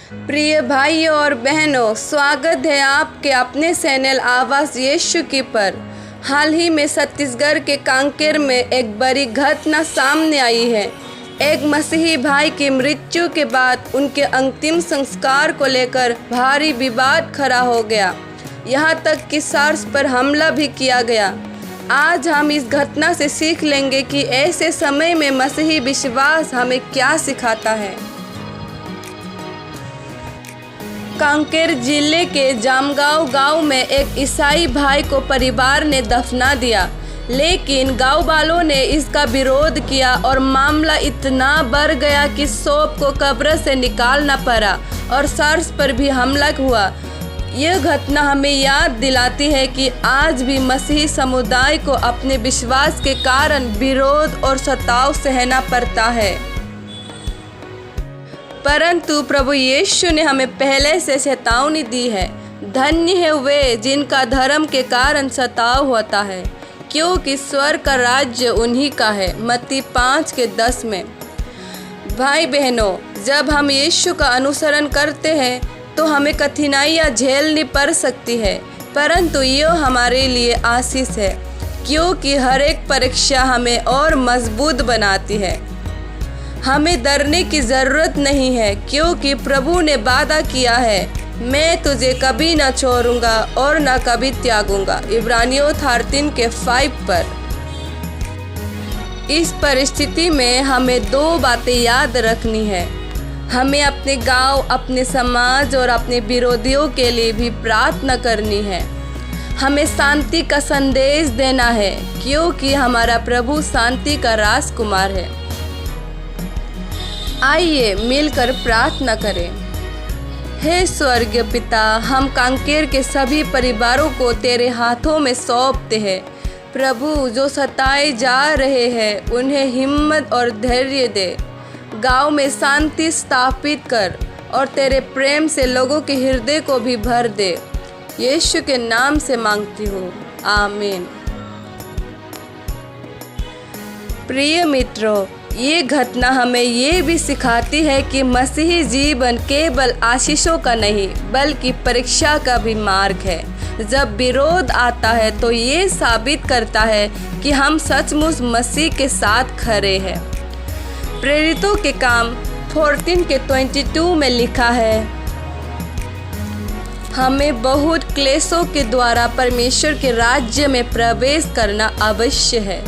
प्रिय भाइयों और बहनों, स्वागत है आपके अपने चैनल आवाज़ यीशु की पर। हाल ही में छत्तीसगढ़ के कांकेर में एक बड़ी घटना सामने आई है। एक मसीही भाई की मृत्यु के बाद उनके अंतिम संस्कार को लेकर भारी विवाद खड़ा हो गया, यहाँ तक कि चर्च पर हमला भी किया गया। आज हम इस घटना से सीख लेंगे कि ऐसे समय में मसीही विश्वास हमें क्या सिखाता है। कांकेर जिले के जामगांव गांव में एक ईसाई भाई को परिवार ने दफना दिया, लेकिन गांव वालों ने इसका विरोध किया और मामला इतना बढ़ गया कि शव को कब्र से निकालना पड़ा और चर्च पर भी हमला हुआ। यह घटना हमें याद दिलाती है कि आज भी मसीही समुदाय को अपने विश्वास के कारण विरोध और सताव सहना पड़ता है, परंतु प्रभु यीशु ने हमें पहले से चेतावनी दी है। धन्य है वे जिनका धर्म के कारण सताव होता है, क्योंकि स्वर्ग का राज्य उन्हीं का है। मत्ती 5:10 में। भाई बहनों, जब हम यीशु का अनुसरण करते हैं तो हमें कठिनाइयाँ झेलनी पड़ सकती है, परंतु यह हमारे लिए आशीष है, क्योंकि हर एक परीक्षा हमें और मजबूत बनाती है। हमें डरने की ज़रूरत नहीं है, क्योंकि प्रभु ने वादा किया है, मैं तुझे कभी न छोड़ूंगा और न कभी त्यागूंगा। इब्रानियों 13:5 पर। इस परिस्थिति में हमें 2 बातें याद रखनी है। हमें अपने गांव, अपने समाज और अपने विरोधियों के लिए भी प्रार्थना करनी है। हमें शांति का संदेश देना है, क्योंकि हमारा प्रभु शांति का राजकुमार है। आइए मिलकर प्रार्थना करें। हे स्वर्गीय पिता, हम कांकेर के सभी परिवारों को तेरे हाथों में सौंपते हैं। प्रभु, जो सताए जा रहे हैं उन्हें हिम्मत और धैर्य दे। गांव में शांति स्थापित कर और तेरे प्रेम से लोगों के हृदय को भी भर दे। यीशु के नाम से मांगती हूँ, आमीन। प्रिय मित्रों, ये घटना हमें ये भी सिखाती है कि मसीही जीवन केवल आशीषों का नहीं बल्कि परीक्षा का भी मार्ग है। जब विरोध आता है तो ये साबित करता है कि हम सचमुच मसीह के साथ खड़े हैं। प्रेरितों के काम 14:22 में लिखा है, हमें बहुत क्लेशों के द्वारा परमेश्वर के राज्य में प्रवेश करना अवश्य है।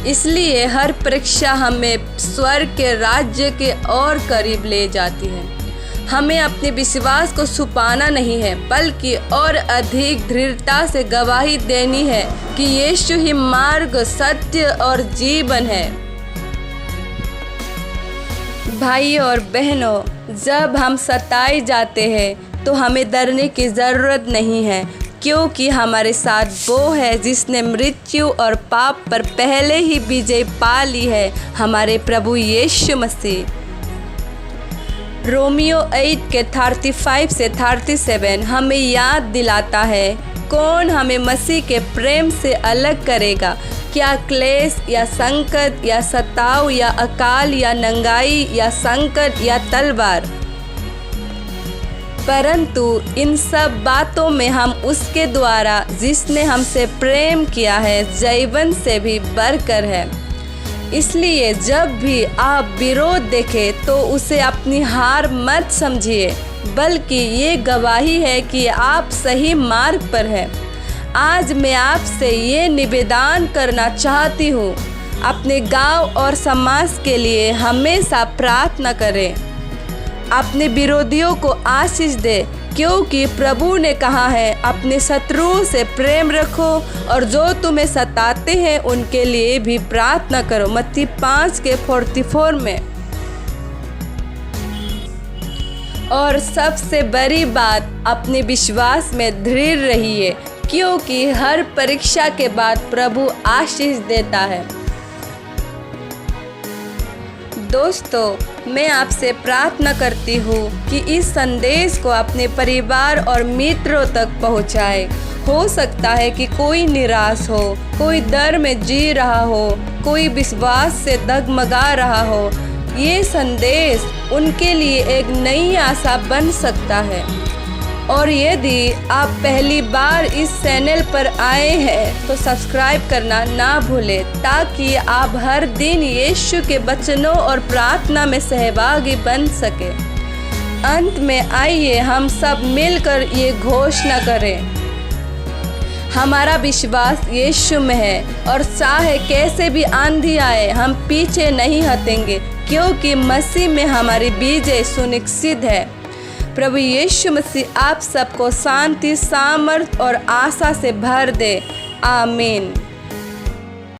इसलिए हर परीक्षा हमें स्वर्ग के राज्य के और करीब ले जाती है। हमें अपने विश्वास को छुपाना नहीं है, बल्कि और अधिक दृढ़ता से गवाही देनी है कि यीशु ही मार्ग, सत्य और जीवन है। भाइयों और बहनों, जब हम सताए जाते हैं तो हमें डरने की ज़रूरत नहीं है, क्योंकि हमारे साथ वो है जिसने मृत्यु और पाप पर पहले ही विजय पा ली है, हमारे प्रभु यीशु मसीह। रोमियो 8:35 से 37 हमें याद दिलाता है, कौन हमें मसीह के प्रेम से अलग करेगा? क्या क्लेश या संकट या सताव या अकाल या नंगाई या संकट या तलवार? परंतु इन सब बातों में हम उसके द्वारा जिसने हमसे प्रेम किया है जीवन से भी बढ़कर है। इसलिए जब भी आप विरोध देखें तो उसे अपनी हार मत समझिए, बल्कि ये गवाही है कि आप सही मार्ग पर हैं। आज मैं आपसे ये निवेदन करना चाहती हूँ, अपने गांव और समाज के लिए हमेशा प्रार्थना करें। अपने विरोधियों को आशीष दे, क्योंकि प्रभु ने कहा है, अपने शत्रुओं से प्रेम रखो और जो तुम्हें सताते हैं उनके लिए भी प्रार्थना करो। मत्ती 5:44 में। और सबसे बड़ी बात, अपने विश्वास में दृढ़ रहिए, क्योंकि हर परीक्षा के बाद प्रभु आशीष देता है। दोस्तों, मैं आपसे प्रार्थना करती हूँ कि इस संदेश को अपने परिवार और मित्रों तक पहुँचाएं। हो सकता है कि कोई निराश हो, कोई डर में जी रहा हो, कोई विश्वास से डगमगा रहा हो, ये संदेश उनके लिए एक नई आशा बन सकता है। और यदि आप पहली बार इस चैनल पर आए हैं तो सब्सक्राइब करना ना भूलें, ताकि आप हर दिन यीशु के वचनों और प्रार्थना में सहभागी बन सके। अंत में आइए हम सब मिलकर ये घोषणा करें, हमारा विश्वास यीशु में है और चाहे कैसे भी आंधी आए हम पीछे नहीं हटेंगे, क्योंकि मसीह में हमारी विजय सुनिश्चित है। प्रभु यीशु मसीह आप सबको शांति, सामर्थ और आशा से भर दे। आमीन।